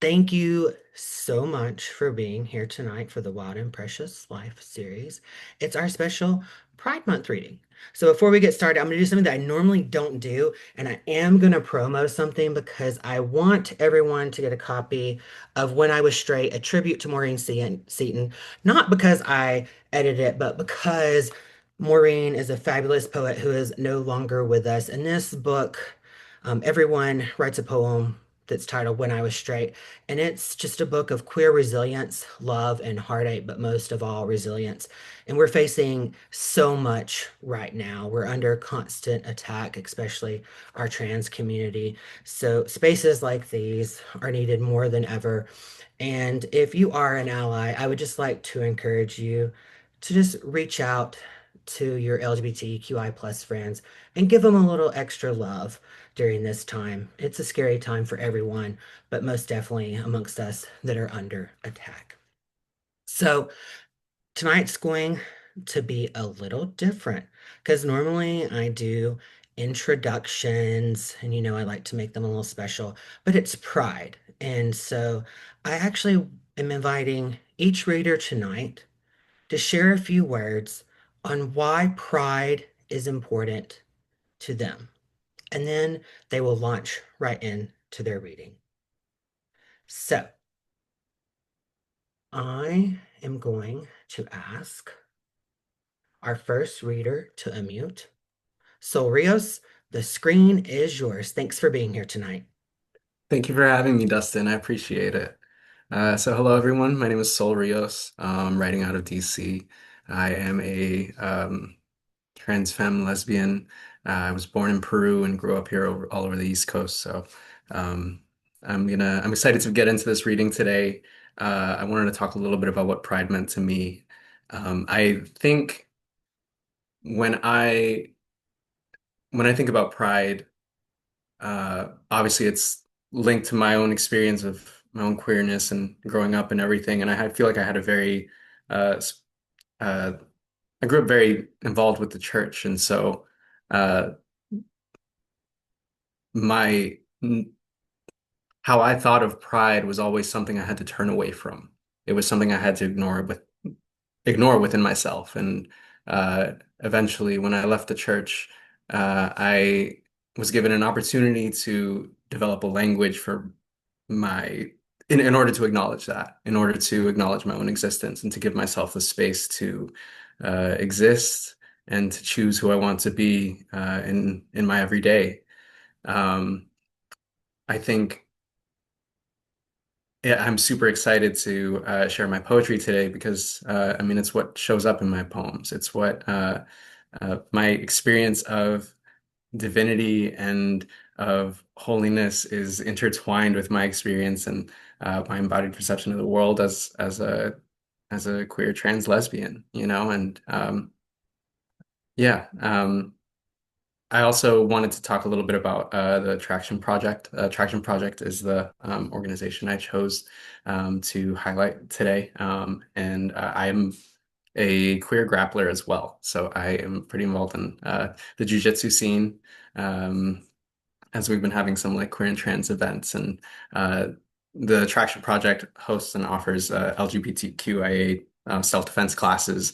Thank you so much for being here tonight for the Wild and Precious Life series. It's our special Pride Month reading. So before we get started, I'm going to do something that I normally don't do, and I am going to promo something because I want everyone to get a copy of When I Was Straight, a tribute to Maureen Seaton, not because I edited it, but because Maureen is a fabulous poet who is no longer with us. In this book, everyone writes a poem that's titled When I Was Straight. And it's just a book of queer resilience, love, and heartache, but most of all, resilience. And we're facing so much right now. We're under constant attack, especially our trans community. So spaces like these are needed more than ever. And if you are an ally, I would just like to encourage you to just reach out to your LGBTQI plus friends and give them a little extra love during this time. It's a scary time for everyone, but most definitely amongst us that are under attack. So tonight's going to be a little different because normally I do introductions and I like to make them a little special, but it's Pride. And so I actually am inviting each reader tonight to share a few words on why pride is important to them. And then they will launch right into their reading. So I am going to ask our first reader to unmute. Sol Rios, the screen is yours. Thanks for being here tonight. Thank you for having me, Dustin. I appreciate it. Hello everyone. My name is Sol Rios. Writing out of DC. I am a trans femme lesbian. I was born in Peru and grew up here all over the East Coast. Um, I'm excited to get into this reading today. I wanted to talk a little bit about what Pride meant to me. I think when I when I think about Pride. Obviously, it's linked to my own experience of my own queerness and growing up and everything. And feel like I had a very, uh, I grew up very involved with the church. And so uh, my, how I thought of pride was always something I had to turn away from. It was something I had to ignore within myself. And eventually, when I left the church, I was given an opportunity to develop a language for my in order to acknowledge that, in order to acknowledge my own existence and to give myself the space to exist and to choose who I want to be in my everyday. Um, I think Yeah, I'm super excited to share my poetry today because it's what shows up in my poems. It's what my experience of divinity and of holiness is intertwined with my experience and my embodied perception of the world as a queer trans lesbian, and yeah. I also wanted to talk a little bit about the Traction Project. Traction Project is the organization I chose to highlight today. And I am a queer grappler as well. So I am pretty involved in the jiu-jitsu scene, um, as we've been having some like queer and trans events. And uh, the Traction Project hosts and offers LGBTQIA self-defense classes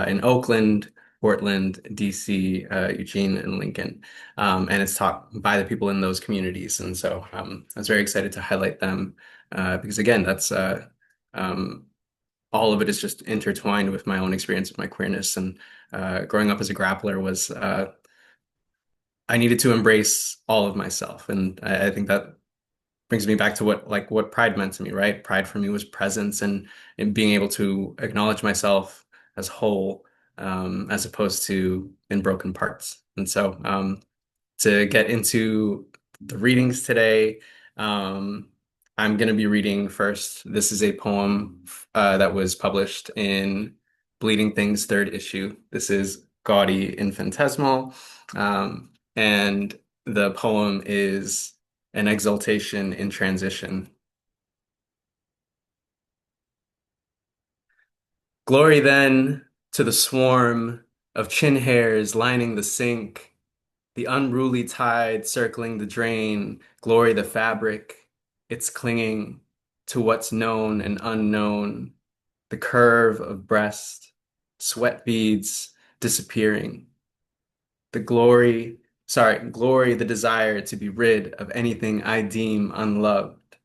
in Oakland, Portland, DC, Eugene, and Lincoln. And it's taught by the people in those communities. And so I was very excited to highlight them because, again, that's um, all of it is just intertwined with my own experience with my queerness. And growing up as a grappler was I needed to embrace all of myself. And I think that brings me back to what pride meant to me, right? Pride for me was presence and being able to acknowledge myself as whole, as opposed to in broken parts. And so to get into the readings today, um, I'm going to be reading first. This is a poem that was published in Bleeding Things third issue. This is Gaudy Infinitesimal. And the poem is An Exaltation in Transition. Glory then to the swarm of chin hairs lining the sink, the unruly tide circling the drain, glory the fabric, its clinging. to what's known and unknown, the curve of breast, sweat beads disappearing, the glory, the desire to be rid of anything I deem unloved,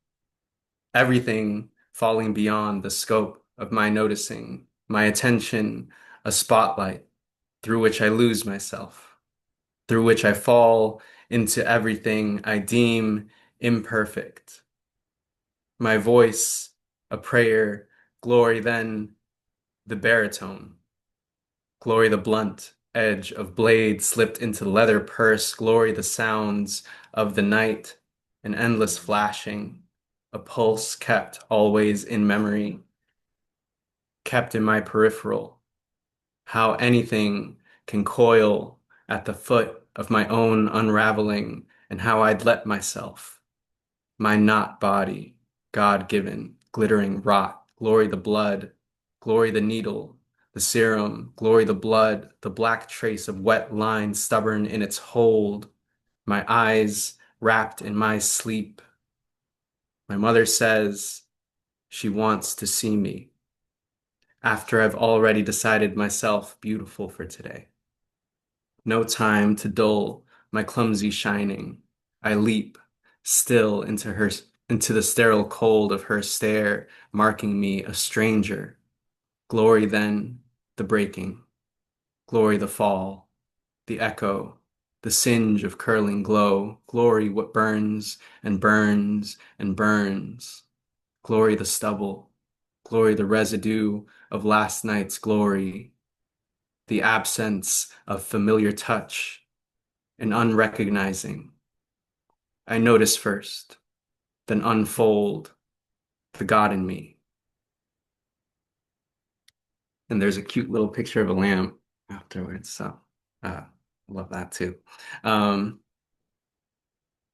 everything falling beyond the scope of my noticing, my attention, a spotlight through which I lose myself, through which I fall into everything I deem imperfect. My voice, a prayer, glory then the baritone, glory the blunt edge of blade slipped into the leather purse, glory the sounds of the night, an endless flashing, a pulse kept always in memory, kept in my peripheral, how anything can coil at the foot of my own unraveling, and how I'd let myself, my not body, God-given, glittering rot, glory the blood, glory the needle, the serum, glory the blood, the black trace of wet line stubborn in its hold, my eyes wrapped in my sleep. My mother says she wants to see me after I've already decided myself beautiful for today. No time to dull my clumsy shining. I leap still into the sterile cold of her stare, marking me a stranger. Glory then the breaking, glory the fall, the echo, the singe of curling glow, glory what burns and burns and burns, glory the stubble, glory the residue of last night's glory, the absence of familiar touch and unrecognizing. I notice first, then unfold the God in me. And there's a cute little picture of a lamb afterwards. So I love that too. Um,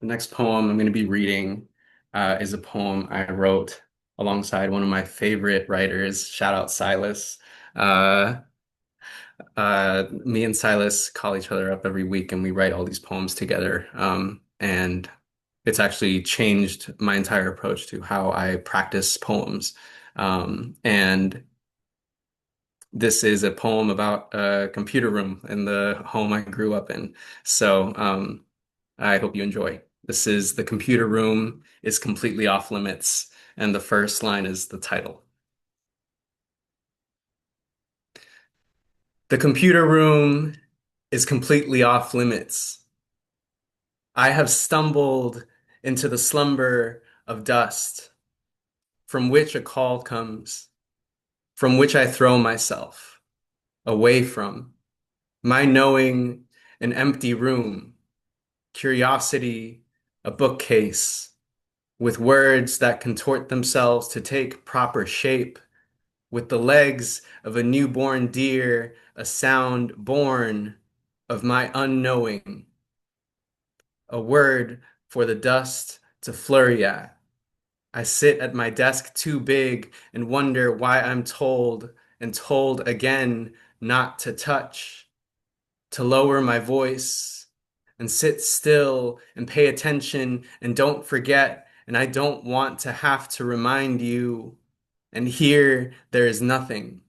the next poem I'm going to be reading is a poem I wrote alongside one of my favorite writers. Shout out Silas. Uh, Me and Silas call each other up every week and we write all these poems together. And it's actually changed my entire approach to how I practice poems. And this is a poem about a computer room in the home I grew up in. So I hope you enjoy. This is "The computer room is completely off limits," and the first line is the title. The computer room is completely off limits. I have stumbled into the slumber of dust from which a call comes, from which I throw myself away from, my knowing an empty room, curiosity, a bookcase, with words that contort themselves to take proper shape, with the legs of a newborn deer, a sound born of my unknowing, a word for the dust to flurry at. I sit at my desk too big and wonder why I'm told and told again not to touch, to lower my voice and sit still and pay attention and don't forget. And I don't want to have to remind you. And here there is nothing,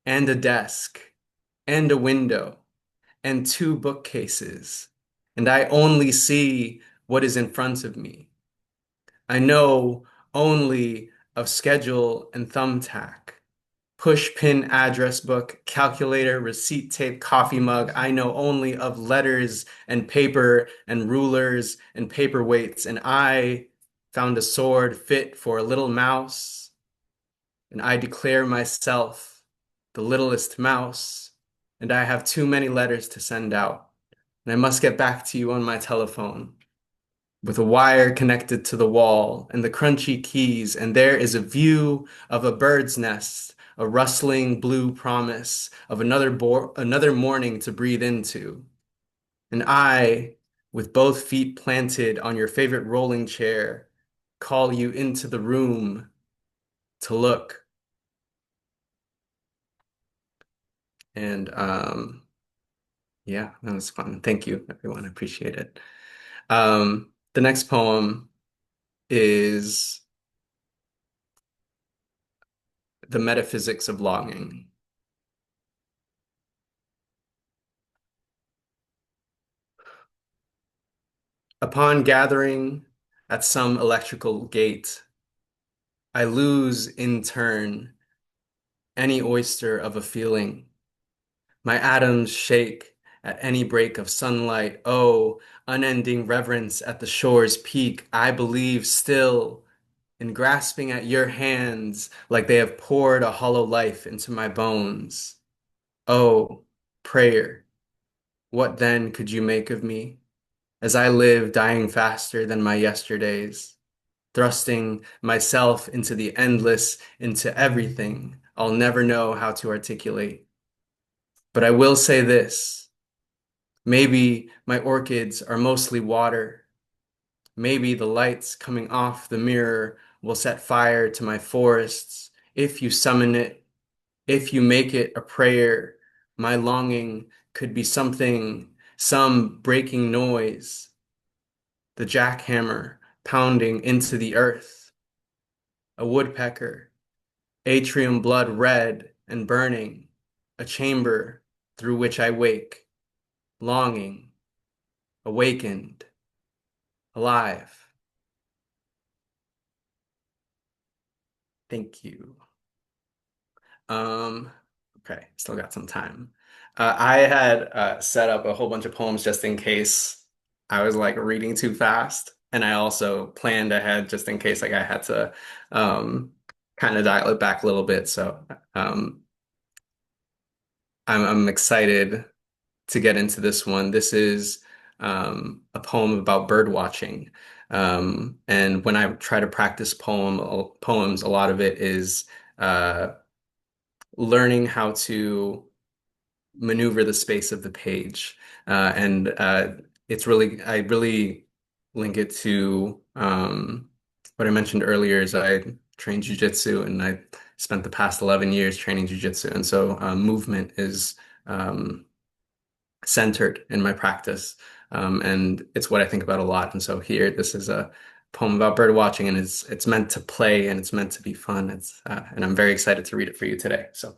and a desk, and a window, and two bookcases. And I only see what is in front of me. I know only of schedule and thumbtack, push pin address book, calculator, receipt tape, coffee mug. I know only of letters and paper and rulers and paperweights. And I found a sword fit for a little mouse. And I declare myself the littlest mouse. And I have too many letters to send out. And I must get back to you on my telephone with a wire connected to the wall and the crunchy keys, and there is a view of a bird's nest, a rustling blue promise of another morning to breathe into. And I, with both feet planted on your favorite rolling chair, call you into the room to look. And yeah, that was fun. Thank you, everyone. I appreciate it. The next poem is the metaphysics of longing. Upon gathering at some electrical gate, I lose in turn any oyster of a feeling. My atoms shake at any break of sunlight. Oh, unending reverence at the shore's peak. I believe still in grasping at your hands like they have poured a hollow life into my bones. Oh, prayer, what then could you make of me as I live dying faster than my yesterdays, thrusting myself into the endless, into everything I'll never know how to articulate. But I will say this. Maybe my orchids are mostly water. Maybe the lights coming off the mirror will set fire to my forests. If you summon it, if you make it a prayer, my longing could be something, some breaking noise, the jackhammer pounding into the earth, a woodpecker, atrium blood red and burning, a chamber through which I wake, longing, awakened, alive. Thank you. Um, okay, still got some time. I had set up a whole bunch of poems just in case I was like reading too fast, and I also planned ahead just in case like I had to um, kind of dial it back a little bit. So um, I'm excited to get into this one. This is a poem about bird watching. And when I try to practice poems, a lot of it is uh, learning how to maneuver the space of the page. And it's really, I really link it to what I mentioned earlier is I trained jujitsu and I spent the past 11 years training jujitsu. And so movement is um, centered in my practice. And it's what I think about a lot. And so here, this is a poem about bird watching and it's meant to play and it's meant to be fun. And I'm very excited to read it for you today. So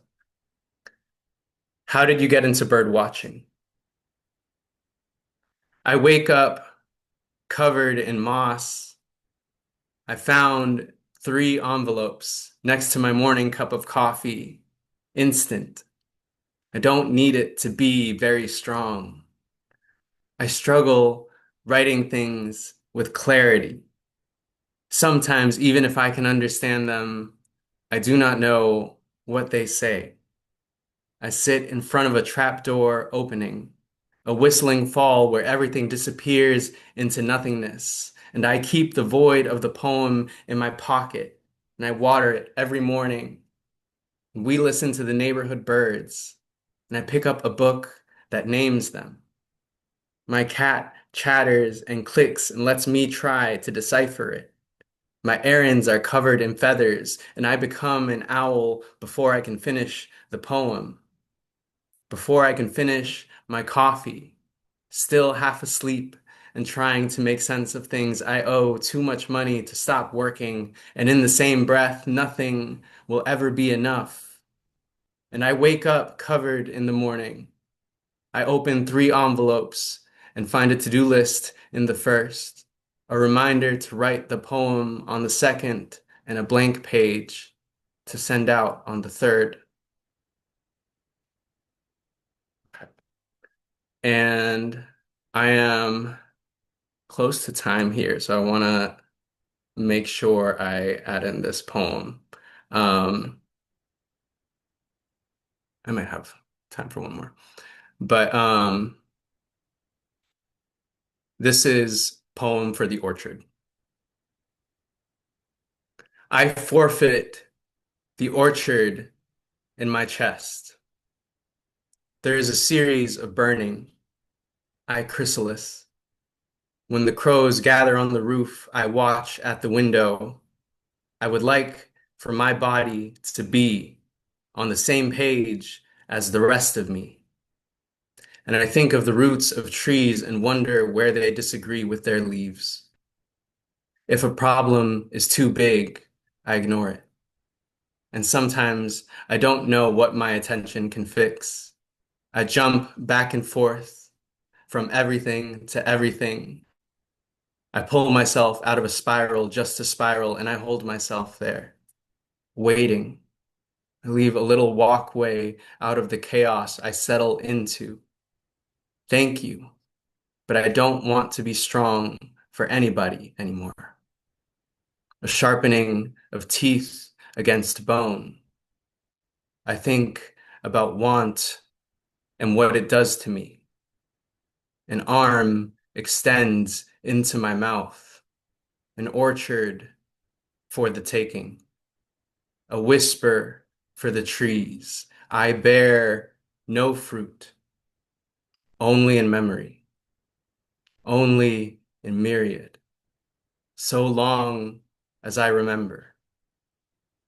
how did you get into bird watching? I wake up covered in moss. I found three envelopes next to my morning cup of coffee. Instant. I don't need it to be very strong. I struggle writing things with clarity. Sometimes, even if I can understand them, I do not know what they say. I sit in front of a trapdoor opening, a whistling fall where everything disappears into nothingness, and I keep the void of the poem in my pocket, and I water it every morning. We listen to the neighborhood birds, and I pick up a book that names them. My cat chatters and clicks and lets me try to decipher it. My errands are covered in feathers, and I become an owl before I can finish the poem. Before I can finish my coffee, still half asleep and trying to make sense of things. I owe too much money to stop working, and in the same breath, nothing will ever be enough. And I wake up covered in the morning. I open three envelopes and find a to-do list in the first, a reminder to write the poem on the second, and a blank page to send out on the third. And I am close to time here, so I want to make sure I add in this poem. Um, I might have time for one more, but this is poem for the orchard. I forfeit the orchard in my chest. There is a series of burning. I chrysalis. When the crows gather on the roof, I watch at the window. I would like for my body to be on the same page as the rest of me. And I think of the roots of trees and wonder where they disagree with their leaves. If a problem is too big, I ignore it. and sometimes I don't know what my attention can fix. I jump back and forth from everything to everything. I pull myself out of a spiral just to spiral, and I hold myself there, waiting. I leave a little walkway out of the chaos I settle into. Thank you, but I don't want to be strong for anybody anymore. A sharpening of teeth against bone. I think about want and what it does to me. An arm extends into my mouth, an orchard for the taking, a whisper for the trees. I bear no fruit, only in memory, only in myriad, so long as I remember,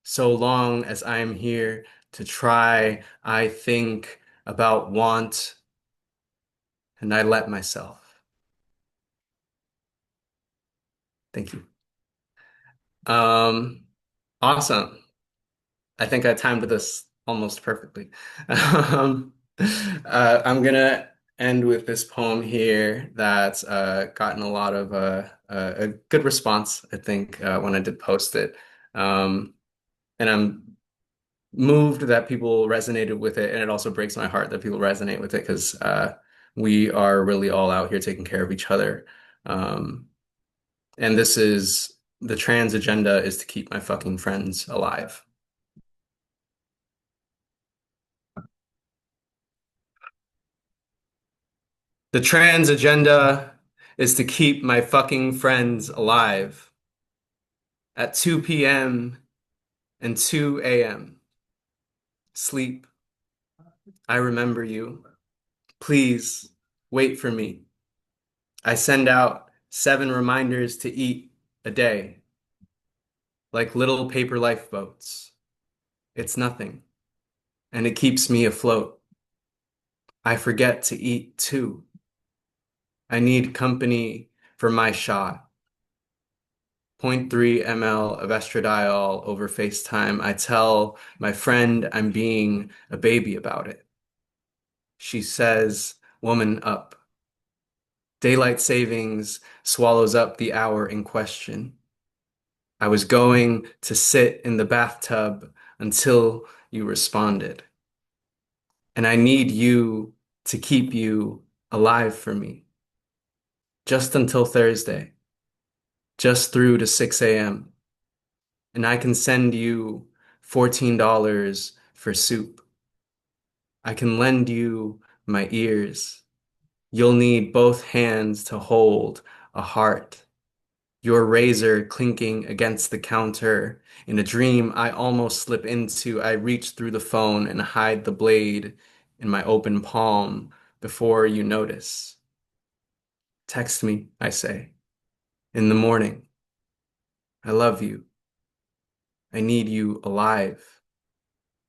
so long as I am here to try, I think about want and I let myself. Thank you. Um, awesome. I think I timed this almost perfectly. Um, I'm gonna end with this poem here that's gotten a lot of a good response, I think, when I did post it. Um, and I'm moved that people resonated with it, and it also breaks my heart that people resonate with it because we are really all out here taking care of each other. Um, and this is the trans agenda is to keep my fucking friends alive. The trans agenda is to keep my fucking friends alive at 2 p.m. and 2 a.m. Sleep, I remember you. Please wait for me. I send out 7 reminders to eat a day, like little paper lifeboats. It's nothing, and it keeps me afloat. I forget to eat too. I need company for my shot. zero point 0.3 ml of estradiol over FaceTime. I tell my friend I'm being a baby about it. She says, woman up. Daylight savings swallows up the hour in question. I was going to sit in the bathtub until you responded. And I need you to keep you alive for me. Just until Thursday. Just through to 6 a.m. And I can send you $14 for soup. I can lend you my ears. You'll need both hands to hold a heart. Your razor clinking against the counter. In a dream I almost slip into, I reach through the phone and hide the blade in my open palm before you notice. Text me, I say, in the morning. I love you. I need you alive.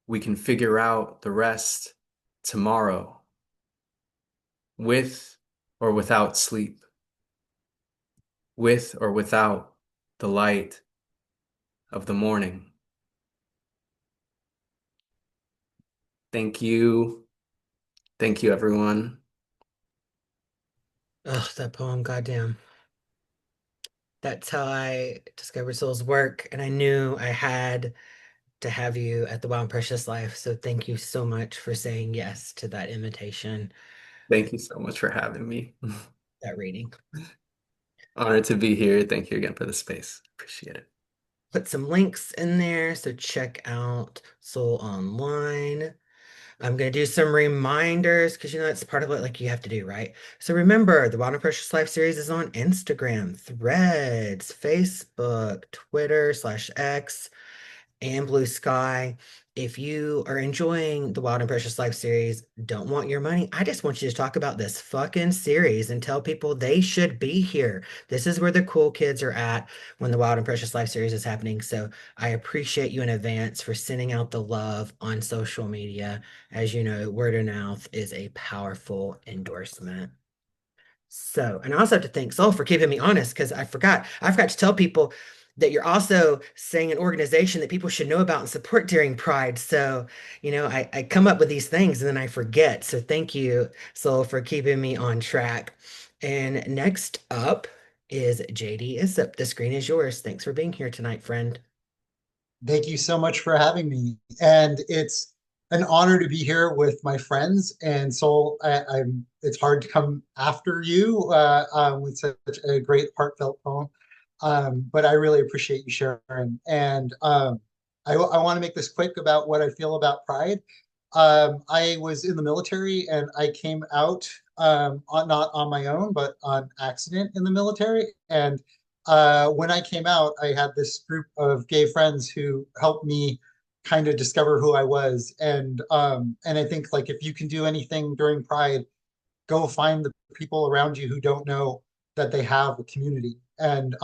We can figure out the rest tomorrow, with or without sleep, with or without the light of the morning. Thank you. Thank you, everyone. Ugh, that poem, goddamn. That's how I discovered Soul's work, and I knew I had to have you at the Wild and Precious Life. So thank you so much for saying yes to that invitation, Thank you so much for having me. that reading. Honored to be here. Thank you again for the space. Appreciate it. Put some links in there, so check out Soul Online. I'm gonna do some reminders because you know that's part of what like you have to do, right? So remember, the Wild and Precious Life series is on Instagram, Threads, Facebook, Twitter/X, and Blue Sky. If you are enjoying the Wild and Precious Life series, don't want your money, I just want you to talk about this fucking series and tell people they should be here. This is where the cool kids are at when the Wild and Precious Life series is happening. So I appreciate you in advance for sending out the love on social media. As you know, word of mouth is a powerful endorsement. So, and I also have to thank Soul for keeping me honest because I forgot. I forgot to tell people that you're also saying an organization that people should know about and support during Pride. So, I come up with these things and then I forget. So thank you, Sol, for keeping me on track. And next up is JD Isip. The screen is yours. Thanks for being here tonight, friend. Thank you so much for having me. And it's an honor to be here with my friends. And so it's hard to come after you with such a great heartfelt poem. But I really appreciate you sharing. And I want to make this quick about what I feel about pride. I was in the military and I came out not on my own, but on accident in the military. And when I came out, I had this group of gay friends who helped me kind of discover who I was. And I think like if you can do anything during Pride, go find the people around you who don't know that they have a community and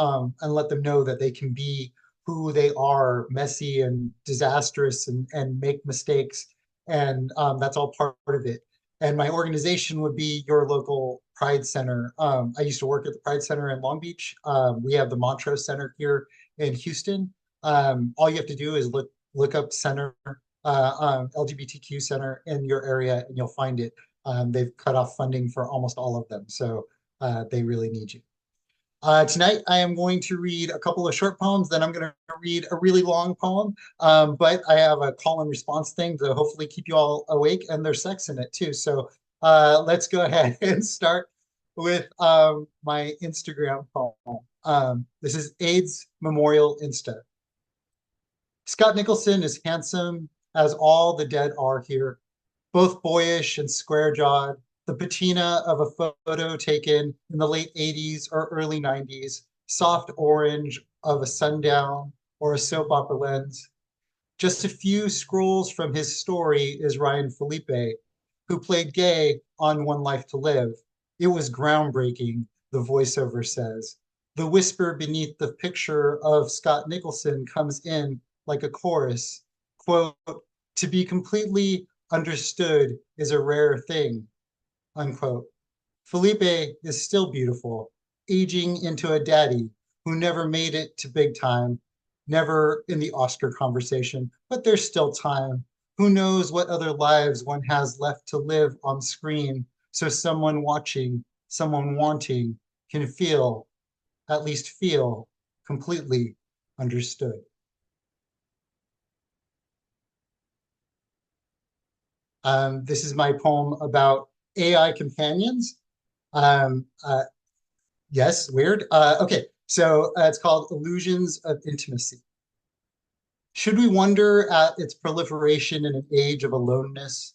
let them know that they can be who they are, messy and disastrous and make mistakes. And that's all part of it. And my organization would be your local Pride Center. I used to work at the Pride Center in Long Beach. We have the Montrose Center here in Houston. All you have to do is look up center, LGBTQ center in your area, and you'll find it. They've cut off funding for almost all of them, so they really need you. Tonight, I am going to read a couple of short poems, then I'm going to read a really long poem. But I have a call and response thing to hopefully keep you all awake, and there's sex in it too. So let's go ahead and start with my Instagram poem. This is AIDS Memorial Insta. Scott Nicholson is handsome as all the dead are here, both boyish and square-jawed, the patina of a photo taken in the late 80s or early 90s, soft orange of a sundown or a soap opera lens. Just a few scrolls from his story is Ryan Felipe, who played gay on One Life to Live. It was groundbreaking, the voiceover says. The whisper beneath the picture of Scott Nicholson comes in like a chorus. Quote, to be completely understood is a rare thing, unquote. Felipe is still beautiful, aging into a daddy who never made it to big time, never in the Oscar conversation, but there's still time. Who knows what other lives one has left to live on screen so someone watching, someone wanting can feel, at least feel, completely understood. This is my poem about AI companions. Um, uh, yes, weird. Okay, so it's called Illusions of Intimacy. Should we wonder at its proliferation in an age of aloneness?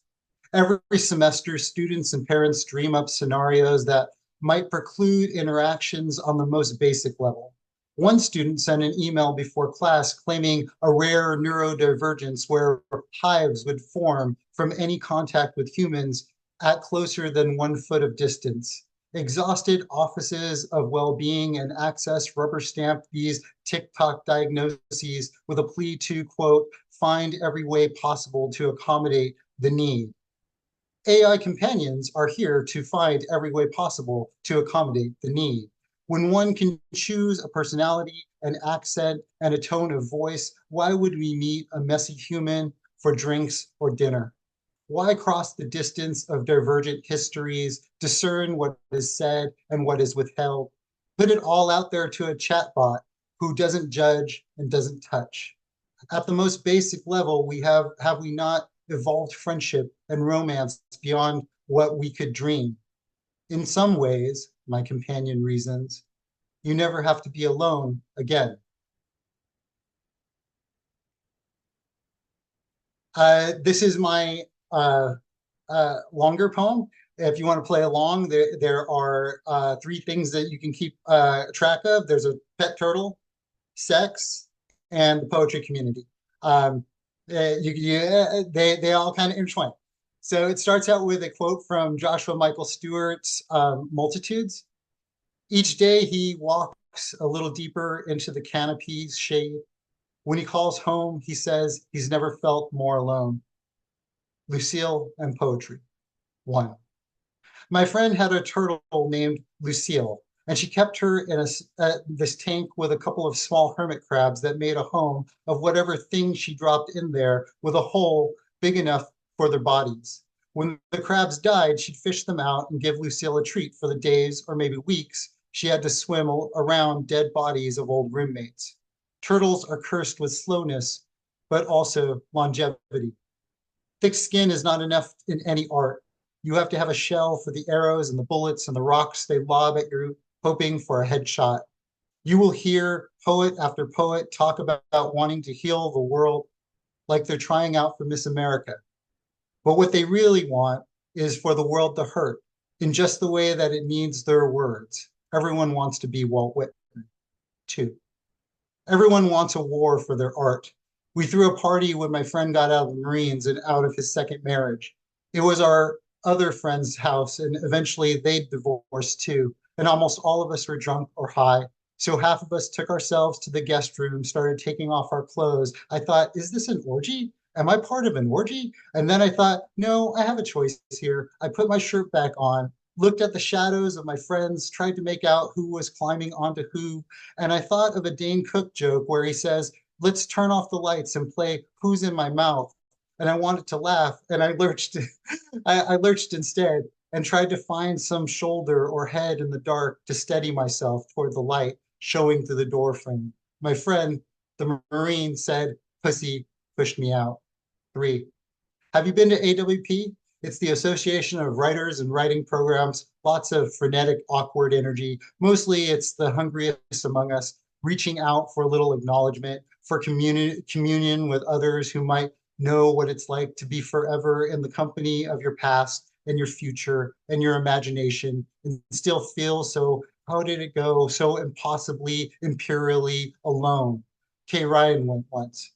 Every semester, students and parents dream up scenarios that might preclude interactions on the most basic level. One student sent an email before class claiming a rare neurodivergence where hives would form from any contact with humans at closer than 1 foot of distance. Exhausted offices of well-being and access rubber stamp these TikTok diagnoses with a plea to, quote, find every way possible to accommodate the need. AI companions are here to find every way possible to accommodate the need. When one can choose a personality, an accent, and a tone of voice, why would we meet a messy human for drinks or dinner? Why cross the distance of divergent histories, discern what is said and what is withheld? Put it all out there to a chatbot who doesn't judge and doesn't touch. At the most basic level, have we not evolved friendship and romance beyond what we could dream? In some ways, my companion reasons, you never have to be alone again. This is my longer poem. If you want to play along, there are three things that you can keep track of. There's a pet turtle, sex, and the poetry community. They all kind of intertwine. So it starts out with a quote from Joshua Michael Stewart's Multitudes. Each day he walks a little deeper into the canopy's shade. When he calls home, he says he's never felt more alone. Lucille and poetry. One. My friend had a turtle named Lucille. And she kept her in this tank with a couple of small hermit crabs that made a home of whatever thing she dropped in there with a hole big enough for their bodies. When the crabs died, she'd fish them out and give Lucille a treat for the days or maybe weeks she had to swim around dead bodies of old roommates. Turtles are cursed with slowness, but also longevity. Thick skin is not enough in any art. You have to have a shell for the arrows and the bullets and the rocks they lob at you, hoping for a headshot. You will hear poet after poet talk about wanting to heal the world like they're trying out for Miss America. But what they really want is for the world to hurt in just the way that it needs their words. Everyone wants to be Walt Whitman, too. Everyone wants a war for their art. We threw a party when my friend got out of the Marines and out of his second marriage. It was our other friend's house, and eventually they divorced too. And almost all of us were drunk or high. So half of us took ourselves to the guest room, started taking off our clothes. I thought, is this an orgy? Am I part of an orgy? And then I thought, no, I have a choice here. I put my shirt back on, looked at the shadows of my friends, tried to make out who was climbing onto who, and I thought of a Dane Cook joke where he says, let's turn off the lights and play Who's in My Mouth. And I wanted to laugh, and I lurched, I lurched instead and tried to find some shoulder or head in the dark to steady myself toward the light showing through the door frame. My friend, the Marine, said, pussy, pushed me out. 3. Have you been to AWP? It's the Association of Writers and Writing Programs. Lots of frenetic, awkward energy. Mostly it's the hungriest among us reaching out for a little acknowledgement, for communion with others who might know what it's like to be forever in the company of your past and your future and your imagination and still feel so, how did it go, so impossibly, imperially alone. Kay Ryan went once.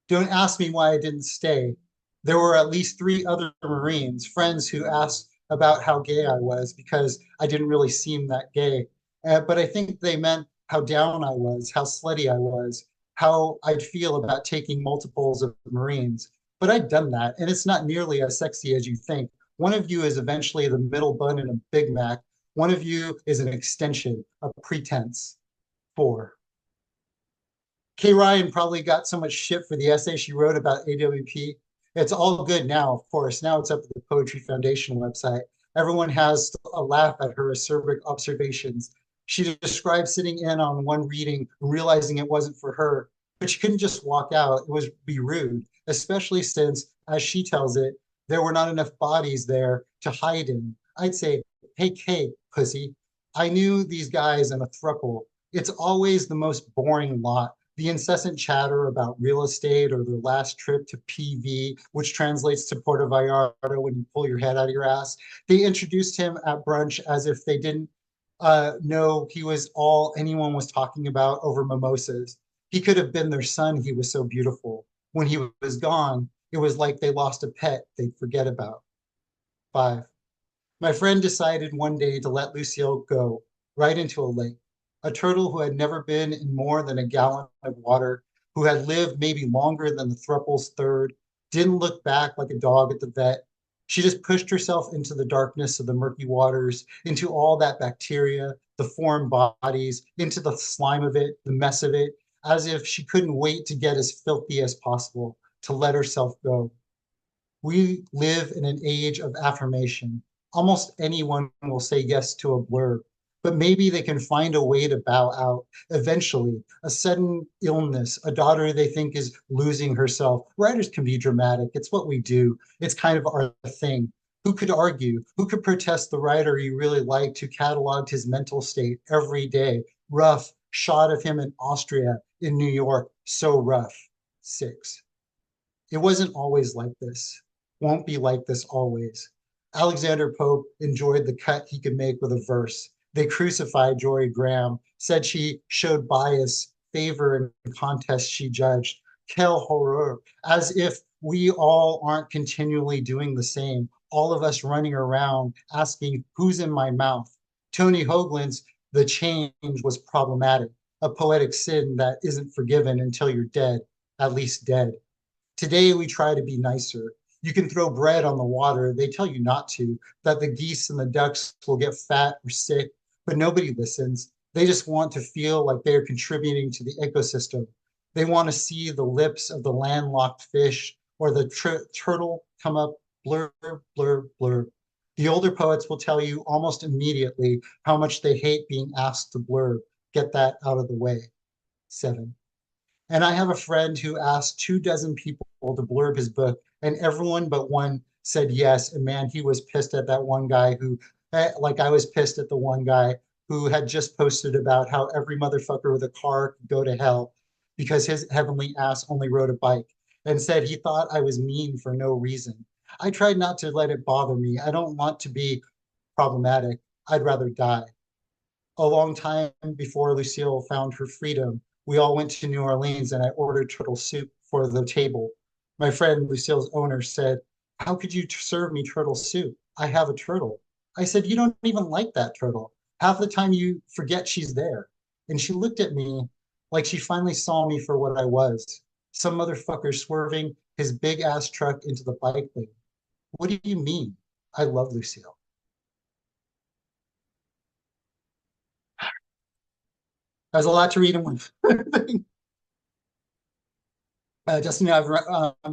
Don't ask me why I didn't stay. There were at least 3 other Marines, friends who asked about how gay I was because I didn't really seem that gay. But I think they meant how down I was, how slutty I was, how I'd feel about taking multiples of Marines. But I'd done that, and it's not nearly as sexy as you think. One of you is eventually the middle bun in a Big Mac. One of you is an extension, a pretense. 4. Kay Ryan probably got so much shit for the essay she wrote about AWP. It's all good now, of course. Now it's up at the Poetry Foundation website. Everyone has a laugh at her acerbic observations. She described sitting in on one reading and realizing it wasn't for her, but she couldn't just walk out. It would be rude, especially since, as she tells it, there were not enough bodies there to hide in. I'd say, hey, Kay, pussy. I knew these guys in a throuple. It's always the most boring lot, the incessant chatter about real estate or their last trip to PV, which translates to Puerto Vallarta when you pull your head out of your ass. They introduced him at brunch as if they didn't know he was all anyone was talking about over mimosas. He could have been their son. He was so beautiful. When he was gone, it was like they lost a pet they'd forget about. 5. My friend decided one day to let Lucille go right into a lake. A turtle who had never been in more than a gallon of water, who had lived maybe longer than the thruple's third, didn't look back like a dog at the vet. She just pushed herself into the darkness of the murky waters, into all that bacteria, the foreign bodies, into the slime of it, the mess of it, as if she couldn't wait to get as filthy as possible, to let herself go. We live in an age of affirmation. Almost anyone will say yes to a blurb, but maybe they can find a way to bow out. Eventually, a sudden illness, a daughter they think is losing herself. Writers can be dramatic. It's what we do. It's kind of our thing. Who could argue? Who could protest the writer you really liked who cataloged his mental state every day? Rough shot of him in Austria, in New York, so rough. 6. It wasn't always like this, won't be like this always. Alexander Pope enjoyed the cut he could make with a verse. They crucified Jory Graham, said she showed bias, favor in contests she judged. Quel horror, as if we all aren't continually doing the same, all of us running around asking, who's in my mouth? Tony Hoagland's The Change was problematic, a poetic sin that isn't forgiven until you're dead, at least dead. Today, we try to be nicer. You can throw bread on the water. They tell you not to, that the geese and the ducks will get fat or sick, but nobody listens. They just want to feel like they are contributing to the ecosystem. They want to see the lips of the landlocked fish or the turtle come up blur, blur, blur. The older poets will tell you almost immediately how much they hate being asked to blur. Get that out of the way. 7. And I have a friend who asked 2 dozen people to blurb his book, and everyone but one said yes. And man, he was pissed at that one guy who, like I was pissed at the one guy who had just posted about how every motherfucker with a car could go to hell because his heavenly ass only rode a bike, and said he thought I was mean for no reason. I tried not to let it bother me. I don't want to be problematic. I'd rather die. A long time before Lucille found her freedom, we all went to New Orleans and I ordered turtle soup for the table. My friend Lucille's owner said, "How could you serve me turtle soup? I have a turtle." I said, "You don't even like that turtle. Half the time you forget she's there." And she looked at me like she finally saw me for what I was, some motherfucker swerving his big ass truck into the bike lane. What do you mean? I love Lucille. There's a lot to read in one thing. Justin, you have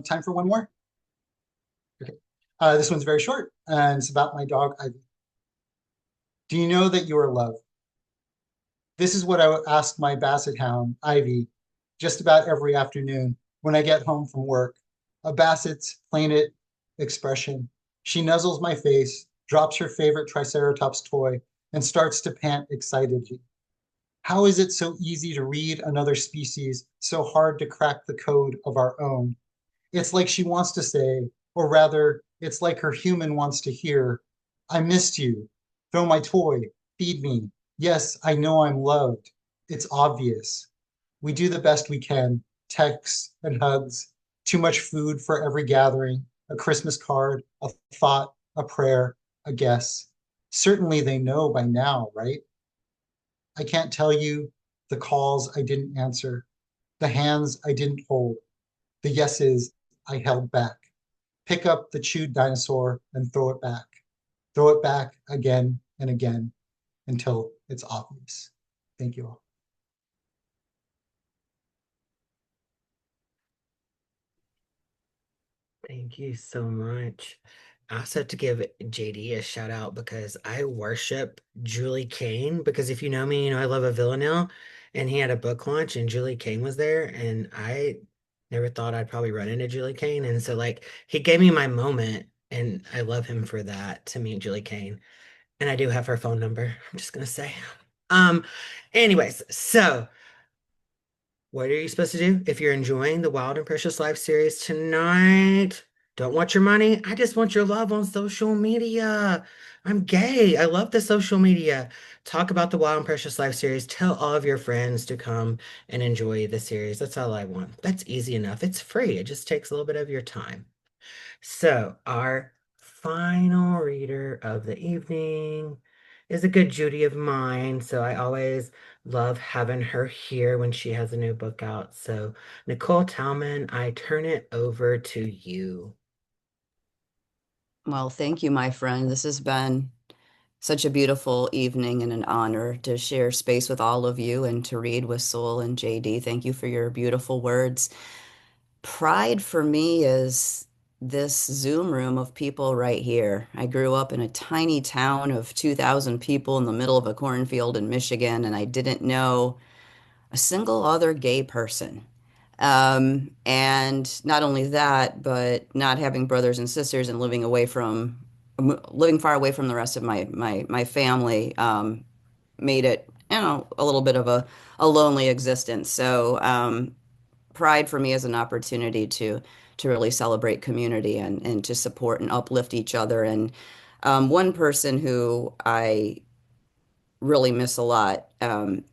time for one more? Okay. This one's very short, and it's about my dog, Ivy. Do you know that you are loved? This is what I would ask my basset hound, Ivy, just about every afternoon when I get home from work. A basset's plaintive expression. She nuzzles my face, drops her favorite Triceratops toy, and starts to pant excitedly. How is it so easy to read another species, so hard to crack the code of our own? It's like she wants to say, or rather, it's like her human wants to hear, "I missed you. Throw my toy. Feed me. Yes, I know I'm loved. It's obvious." We do the best we can, texts and hugs, too much food for every gathering, a Christmas card, a thought, a prayer, a guess. Certainly they know by now, right? I can't tell you the calls I didn't answer, the hands I didn't hold, the yeses I held back. Pick up the chewed dinosaur and throw it back. Throw it back again and again until it's obvious. Thank you all. Thank you so much. I also have to give JD a shout out because I worship Julie Kane. Because if you know me, you know I love a Villanelle, and he had a book launch, and Julie Kane was there, and I never thought I'd probably run into Julie Kane, and so like he gave me my moment, and I love him for that to meet Julie Kane, and I do have her phone number. I'm just gonna say, um, anyways, so. What are you supposed to do if you're enjoying the Wild and Precious Life series tonight? Don't want your money. I just want your love on social media. I'm gay. I love the social media. Talk about the Wild and Precious Life series. Tell all of your friends to come and enjoy the series. That's all I want. That's easy enough. It's free. It just takes a little bit of your time. So, our final reader of the evening is a good Judy of mine. So, I always love having her here when she has a new book out. So, Nicole Tallman, I turn it over to you. Well, thank you, my friend. This has been such a beautiful evening and an honor to share space with all of you and to read with Sol and JD. Thank you for your beautiful words. Pride for me is this Zoom room of people right here. I grew up in a tiny town of 2,000 people in the middle of a cornfield in Michigan, and I didn't know a single other gay person. And not only that, but not having brothers and sisters and living far away from the rest of my family, made it, a little bit of a lonely existence. So, Pride for me is an opportunity to really celebrate community and to support and uplift each other. And one person who I really miss a lot,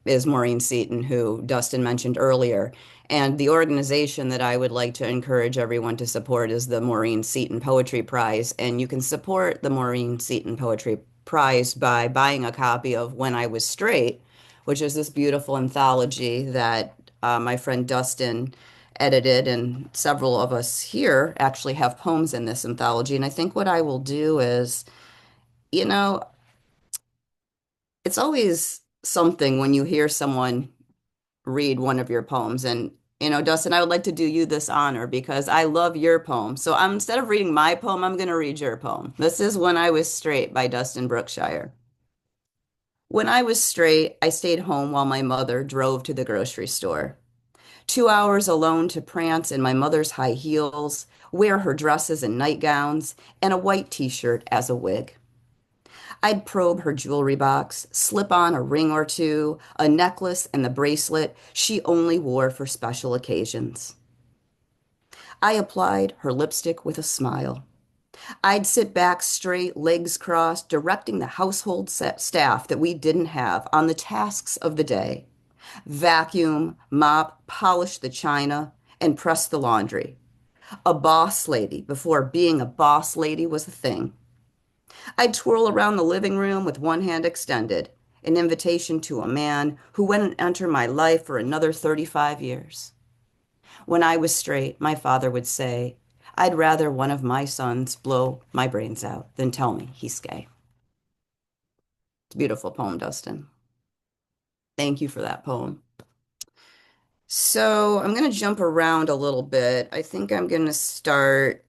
is Maureen Seaton, who Dustin mentioned earlier. And the organization that I would like to encourage everyone to support is the Maureen Seaton Poetry Prize. And you can support the Maureen Seaton Poetry Prize by buying a copy of When I Was Straight, which is this beautiful anthology that my friend Dustin edited. And several of us here actually have poems in this anthology. And I think what I will do is, you know, It's always something when you hear someone read one of your poems. And, Dustin, I would like to do you this honor because I love your poem. So instead of reading my poem, I'm going to read your poem. This is When I Was Straight by Dustin Brookshire. When I was straight, I stayed home while my mother drove to the grocery store. 2 hours alone to prance in my mother's high heels, wear her dresses and nightgowns, and a white t-shirt as a wig. I'd probe her jewelry box, slip on a ring or two, a necklace and the bracelet she only wore for special occasions. I applied her lipstick with a smile. I'd sit back straight, legs crossed, directing the household staff that we didn't have on the tasks of the day. Vacuum, mop, polish the china, and press the laundry. A boss lady before being a boss lady was a thing. I'd twirl around the living room with one hand extended, an invitation to a man who wouldn't enter my life for another 35 years. When I was straight, my father would say, I'd rather one of my sons blow my brains out than tell me he's gay. It's a beautiful poem, Dustin. Thank you for that poem. So I'm going to jump around a little bit. I think I'm going to start.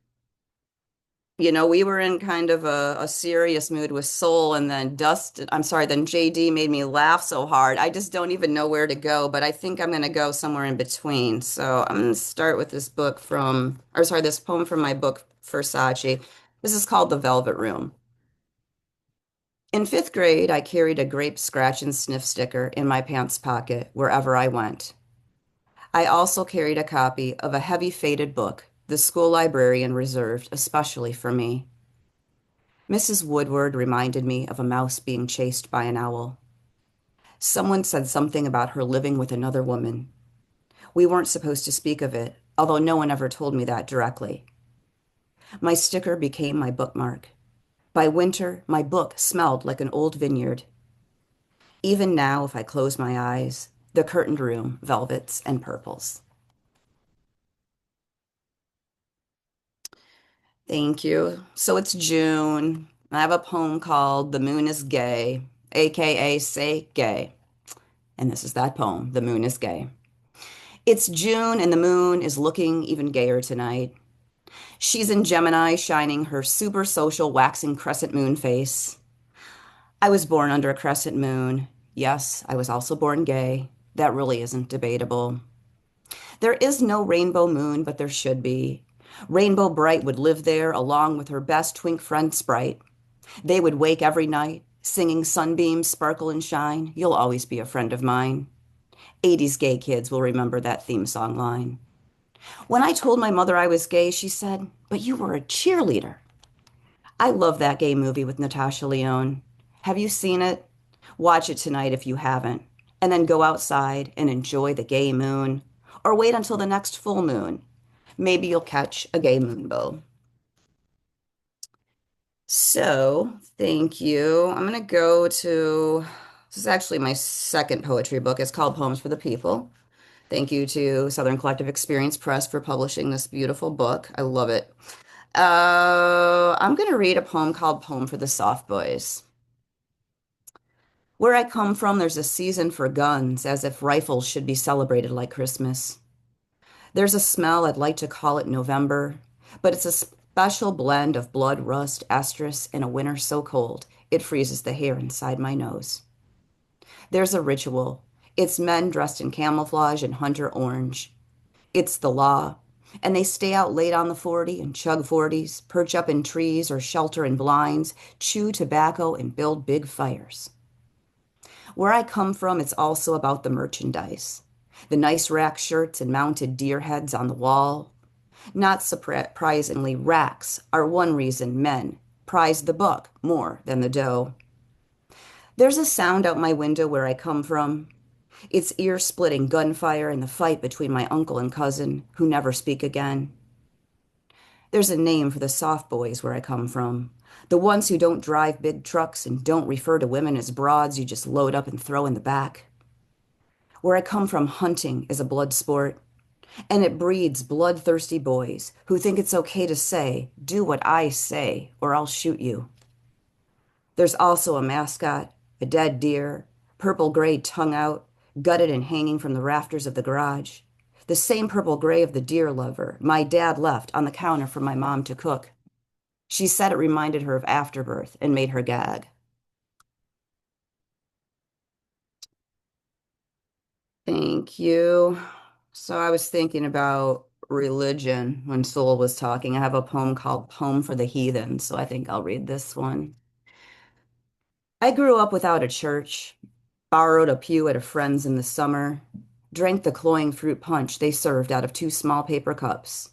We were in kind of a serious mood with Soul, and then then JD made me laugh so hard. I just don't even know where to go, but I think I'm going to go somewhere in between. So I'm going to start with this poem from my book, Versace. This is called The Velvet Room. In fifth grade, I carried a grape scratch and sniff sticker in my pants pocket wherever I went. I also carried a copy of a heavy faded book the school librarian reserved especially for me. Mrs. Woodward reminded me of a mouse being chased by an owl. Someone said something about her living with another woman. We weren't supposed to speak of it, although no one ever told me that directly. My sticker became my bookmark. By winter, my book smelled like an old vineyard. Even now, if I close my eyes, the curtained room, velvets and purples. Thank you. So it's June. I have a poem called The Moon is Gay, aka Say Gay. And this is that poem, The Moon is Gay. It's June and the moon is looking even gayer tonight. She's in Gemini, shining her super social waxing crescent moon face. I was born under a crescent moon. Yes, I was also born gay. That really isn't debatable. There is no rainbow moon, but there should be. Rainbow Bright would live there along with her best twink friend Sprite. They would wake every night, singing Sunbeams Sparkle and Shine. You'll always be a friend of mine. 80s gay kids will remember that theme song line. When I told my mother I was gay, she said, "But you were a cheerleader." I love that gay movie with Natasha Lyonne. Have you seen it? Watch it tonight if you haven't, and then go outside and enjoy the gay moon, or wait until the next full moon. Maybe you'll catch a gay moonbow. So, thank you. I'm going to go to, this is actually my second poetry book. It's called Poems for the People. Thank you to Southern Collective Experience Press for publishing this beautiful book. I love it. I'm going to read a poem called Poem for the Soft Boys. Where I come from, there's a season for guns, as if rifles should be celebrated like Christmas. There's a smell, I'd like to call it November, but it's a special blend of blood, rust, estrus, and a winter so cold it freezes the hair inside my nose. There's a ritual. It's men dressed in camouflage and hunter orange. It's the law, and they stay out late on the 40 and chug 40s, perch up in trees or shelter in blinds, chew tobacco, and build big fires. Where I come from, it's also about the merchandise. The nice rack shirts and mounted deer heads on the wall. Not surprisingly, racks are one reason men prize the buck more than the dough. There's a sound out my window where I come from. It's ear-splitting gunfire and the fight between my uncle and cousin, who never speak again. There's a name for the soft boys where I come from. The ones who don't drive big trucks and don't refer to women as broads you just load up and throw in the back. Where I come from, hunting is a blood sport, and it breeds bloodthirsty boys who think it's okay to say, "Do what I say, or I'll shoot you." There's also a mascot, a dead deer, purple gray tongue out, gutted and hanging from the rafters of the garage. The same purple gray of the deer liver my dad left on the counter for my mom to cook. She said it reminded her of afterbirth and made her gag. Thank you. So I was thinking about religion when Sol was talking. I have a poem called Poem for the Heathen, so I think I'll read this one. I grew up without a church, borrowed a pew at a friend's in the summer, drank the cloying fruit punch they served out of two small paper cups,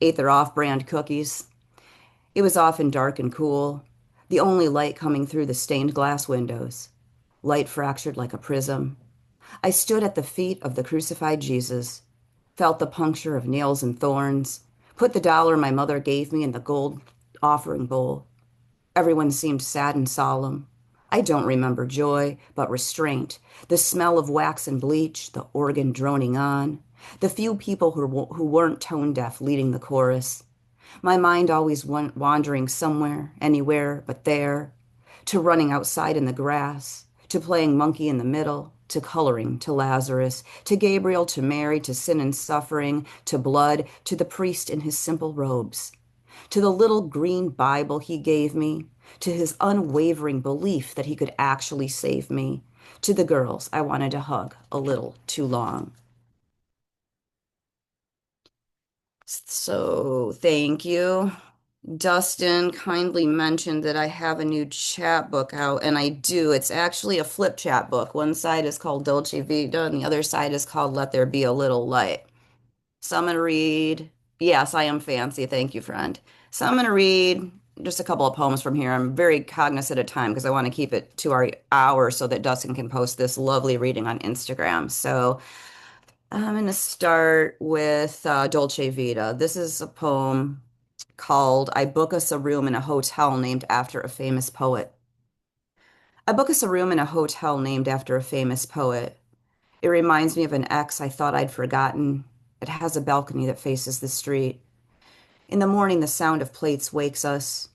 ate their off-brand cookies. It was often dark and cool, the only light coming through the stained glass windows, light fractured like a prism. I stood at the feet of the crucified Jesus, felt the puncture of nails and thorns, put the dollar my mother gave me in the gold offering bowl. Everyone seemed sad and solemn. I don't remember joy, but restraint, the smell of wax and bleach, the organ droning on, the few people who weren't tone deaf leading the chorus. My mind always went wandering somewhere, anywhere but there, to running outside in the grass, to playing monkey in the middle, to coloring, to Lazarus, to Gabriel, to Mary, to sin and suffering, to blood, to the priest in his simple robes, to the little green Bible he gave me, to his unwavering belief that he could actually save me, to the girls I wanted to hug a little too long. So, thank you. Dustin kindly mentioned that I have a new chat book out, and I do. It's actually a flip chat book. One side is called Dolce Vita, and the other side is called Let There Be a Little Light. So I'm going to read, yes, I am fancy. Thank you, friend. So I'm going to read just a couple of poems from here. I'm very cognizant of time because I want to keep it to our hour so that Dustin can post this lovely reading on Instagram. So I'm going to start with Dolce Vita. This is a poem called I Book Us a Room in a Hotel Named After a Famous Poet. I book us a room in a hotel named after a famous poet. It reminds me of an ex I thought I'd forgotten. It has a balcony that faces the street. In the morning, the sound of plates wakes us.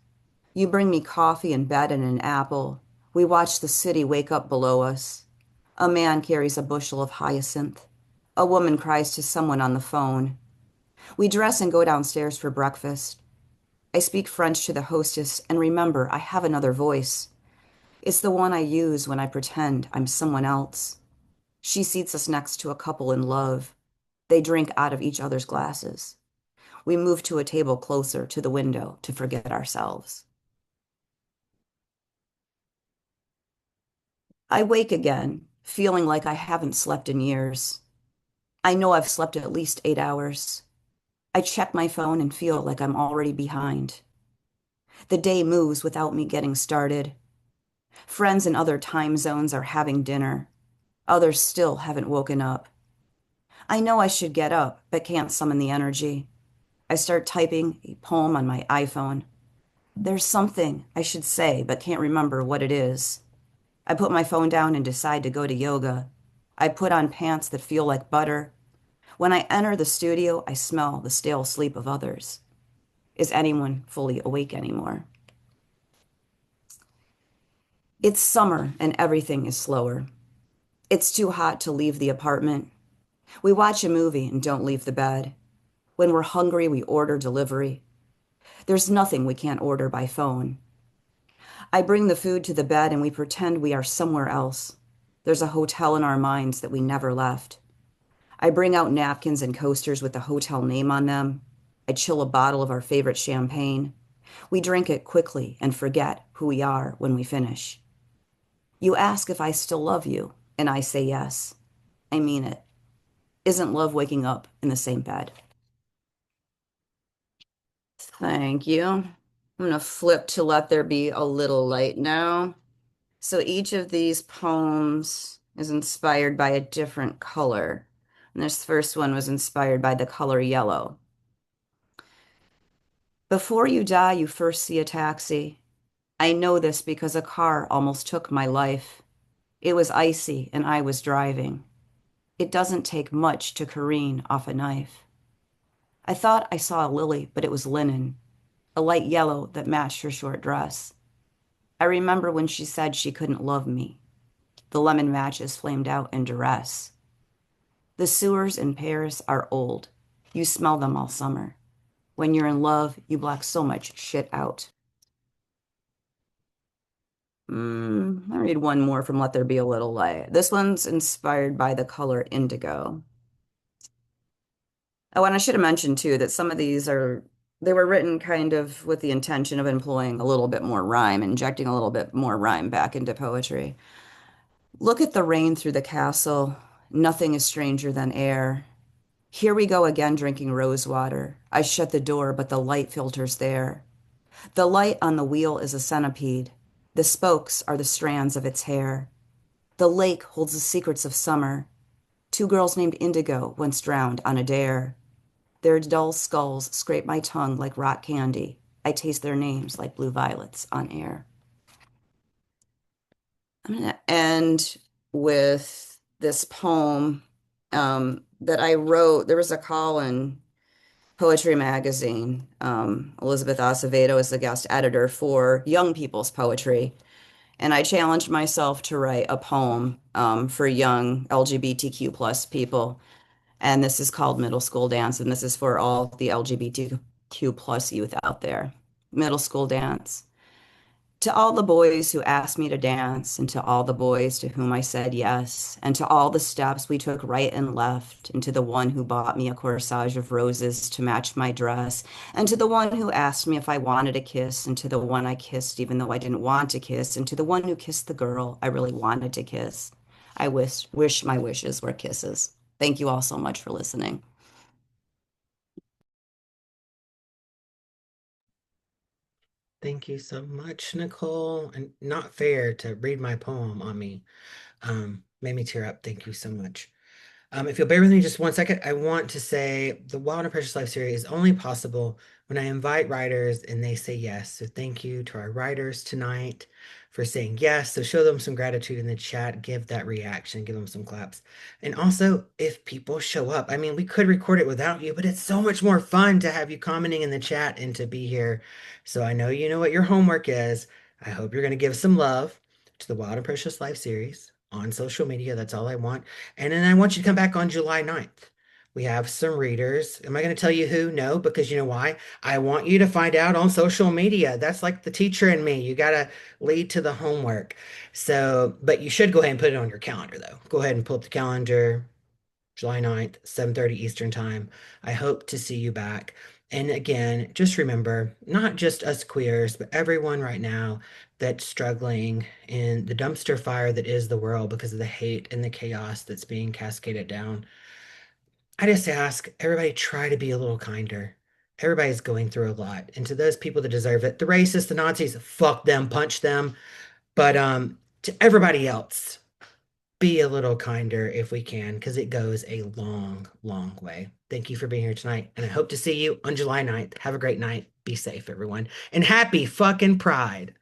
You bring me coffee in bed and an apple. We watch the city wake up below us. A man carries a bushel of hyacinth. A woman cries to someone on the phone. We dress and go downstairs for breakfast. I speak French to the hostess and remember I have another voice. It's the one I use when I pretend I'm someone else. She seats us next to a couple in love. They drink out of each other's glasses. We move to a table closer to the window to forget ourselves. I wake again, feeling like I haven't slept in years. I know I've slept at least 8 hours. I check my phone and feel like I'm already behind. The day moves without me getting started. Friends in other time zones are having dinner. Others still haven't woken up. I know I should get up, but can't summon the energy. I start typing a poem on my iPhone. There's something I should say, but can't remember what it is. I put my phone down and decide to go to yoga. I put on pants that feel like butter. When I enter the studio, I smell the stale sleep of others. Is anyone fully awake anymore? It's summer and everything is slower. It's too hot to leave the apartment. We watch a movie and don't leave the bed. When we're hungry, we order delivery. There's nothing we can't order by phone. I bring the food to the bed and we pretend we are somewhere else. There's a hotel in our minds that we never left. I bring out napkins and coasters with the hotel name on them. I chill a bottle of our favorite champagne. We drink it quickly and forget who we are when we finish. You ask if I still love you, and I say yes. I mean it. Isn't love waking up in the same bed? Thank you. I'm going to flip to Let There Be a Little Light now. So each of these poems is inspired by a different color. And this first one was inspired by the color yellow. Before you die, you first see a taxi. I know this because a car almost took my life. It was icy and I was driving. It doesn't take much to careen off a knife. I thought I saw a lily, but it was linen, a light yellow that matched her short dress. I remember when she said she couldn't love me The lemon matches flamed out in duress. The sewers in Paris are old. You smell them all summer. When you're in love, you block so much shit out. I'll read one more from Let There Be a Little Light. This one's inspired by the color indigo. Oh, and I should have mentioned too that some of these they were written kind of with the intention of employing a little bit more rhyme, injecting a little bit more rhyme back into poetry. Look at the rain through the castle. Nothing is stranger than air. Here we go again drinking rose water. I shut the door, but the light filters there. The light on the wheel is a centipede. The spokes are the strands of its hair. The lake holds the secrets of summer. Two girls named Indigo once drowned on a dare. Their dull skulls scrape my tongue like rock candy. I taste their names like blue violets on air. I'm going to end with this poem that I wrote. There was a call in Poetry Magazine. Elizabeth Acevedo is the guest editor for young people's poetry. And I challenged myself to write a poem for young LGBTQ plus people. And this is called Middle School Dance. And this is for all the LGBTQ plus youth out there. Middle School Dance. To all the boys who asked me to dance, and to all the boys to whom I said yes, and to all the steps we took right and left, and to the one who bought me a corsage of roses to match my dress, and to the one who asked me if I wanted a kiss, and to the one I kissed even though I didn't want to kiss, and to the one who kissed the girl I really wanted to kiss. I wish my wishes were kisses. Thank you all so much for listening. Thank you so much, Nicole. And not fair to read my poem on me. Made me tear up. Thank you so much. If you'll bear with me just one second, I want to say the Wild and Precious Life series is only possible when I invite writers and they say yes. So thank you to our writers tonight for saying yes. So show them some gratitude in the chat, give that reaction, give them some claps. And also, if people show up, I mean, we could record it without you, but it's so much more fun to have you commenting in the chat and to be here. So I know you know what your homework is. I hope you're going to give some love to the Wild and Precious Life series on social media. That's all I want. And then I want you to come back on July 9th. We have some readers. Am I going to tell you who? No, because you know why? I want you to find out on social media. That's like the teacher in me. You got to lead to the homework. So, but you should go ahead and put it on your calendar, though. Go ahead and pull up the calendar, July 9th, 7:30 Eastern Time. I hope to see you back. And again, just remember, not just us queers, but everyone right now that's struggling in the dumpster fire that is the world because of the hate and the chaos that's being cascaded down. I just ask everybody try to be a little kinder. Everybody's going through a lot. And to those people that deserve it, the racists, the Nazis, fuck them, punch them. But to everybody else, be a little kinder if we can, because it goes a long, long way. Thank you for being here tonight. And I hope to see you on July 9th. Have a great night. Be safe, everyone. And happy fucking Pride.